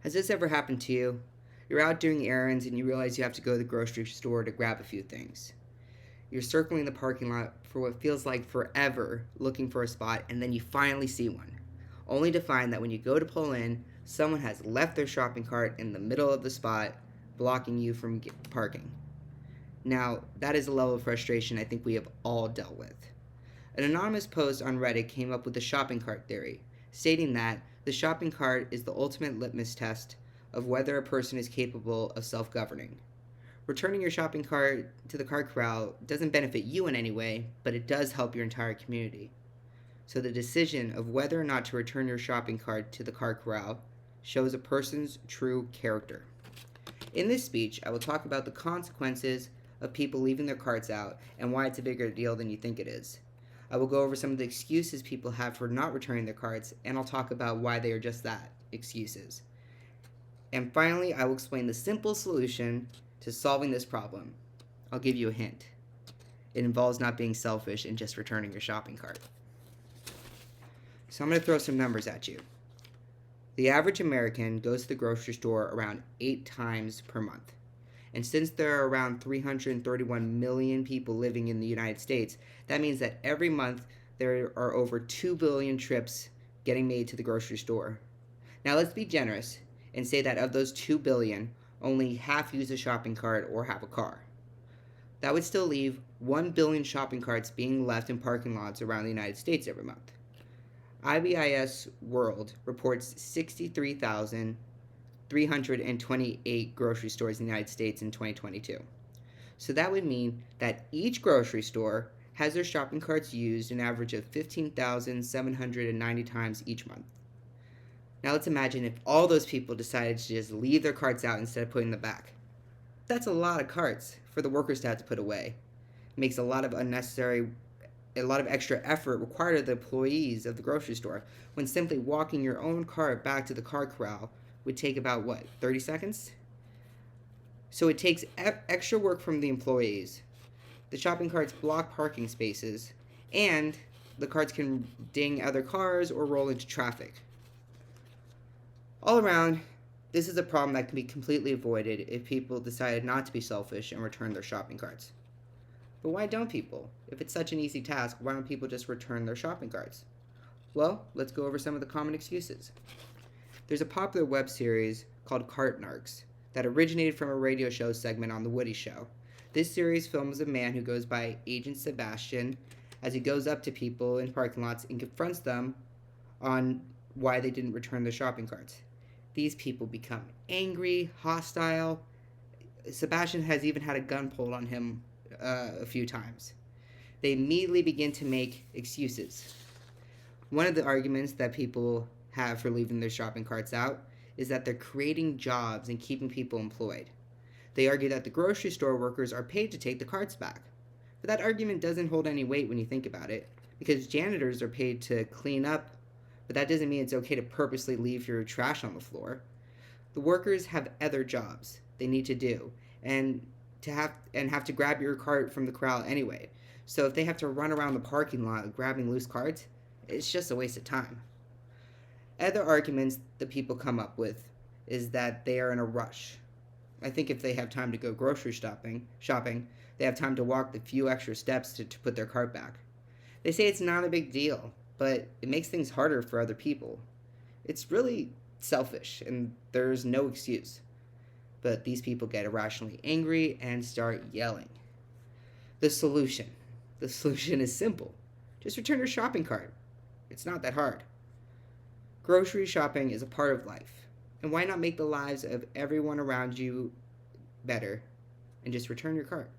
Has this ever happened to you? You're out doing errands and you realize you have to go to the grocery store to grab a few things. You're circling the parking lot for what feels like forever looking for a spot, and then you finally see one, only to find that when you go to pull in, someone has left their shopping cart in the middle of the spot, blocking you from parking. Now, that is a level of frustration I think we have all dealt with. An anonymous post on Reddit came up with the shopping cart theory, stating that the shopping cart is the ultimate litmus test of whether a person is capable of self governing. Returning your shopping cart to the cart corral doesn't benefit you in any way, but it does help your entire community. So the decision of whether or not to return your shopping cart to the cart corral shows a person's true character. In this speech, I will talk about the consequences of people leaving their carts out and why it's a bigger deal than you think it is. I will go over some of the excuses people have for not returning their carts, and I'll talk about why they are just that, excuses. And finally, I will explain the simple solution to solving this problem. I'll give you a hint. It involves not being selfish and just returning your shopping cart. So I'm going to throw some numbers at you. The average American goes to the grocery store around 8 times per month. And since there are around 331 million people living in the United States, that means that every month there are over 2 billion trips getting made to the grocery store. Now let's be generous and say that of those 2 billion, only half use a shopping cart or have a car. That would still leave 1 billion shopping carts being left in parking lots around the United States every month. IBIS World reports 63,328 grocery stores in the United States in 2022. So that would mean that each grocery store has their shopping carts used an average of 15,790 times each month. Now let's imagine if all those people decided to just leave their carts out instead of putting them back. That's a lot of carts for the workers to have to put away. It makes a lot of extra effort required of the employees of the grocery store, when simply walking your own cart back to the cart corral would take about, 30 seconds? So it takes extra work from the employees. The shopping carts block parking spaces, and the carts can ding other cars or roll into traffic. All around, this is a problem that can be completely avoided if people decided not to be selfish and return their shopping carts. But why don't people? If it's such an easy task, why don't people just return their shopping carts? Well, let's go over some of the common excuses. There's a popular web series called Cart Narcs that originated from a radio show segment on The Woody Show. This series films a man who goes by Agent Sebastian as he goes up to people in parking lots and confronts them on why they didn't return their shopping carts. These people become angry, hostile. Sebastian has even had a gun pulled on him a few times. They immediately begin to make excuses. One of the arguments that people have for leaving their shopping carts out is that they're creating jobs and keeping people employed. They argue that the grocery store workers are paid to take the carts back. But that argument doesn't hold any weight when you think about it, because janitors are paid to clean up, but that doesn't mean it's okay to purposely leave your trash on the floor. The workers have other jobs they need to do, and have to grab your cart from the corral anyway. So if they have to run around the parking lot grabbing loose carts, it's just a waste of time. Other arguments that people come up with is that they are in a rush. I think if they have time to go grocery shopping, they have time to walk the few extra steps to put their cart back. They say it's not a big deal, but it makes things harder for other people. It's really selfish, and there's no excuse. But these people get irrationally angry and start yelling. The solution is simple. Just return your shopping cart. It's not that hard. Grocery shopping is a part of life, and why not make the lives of everyone around you better and just return your cart?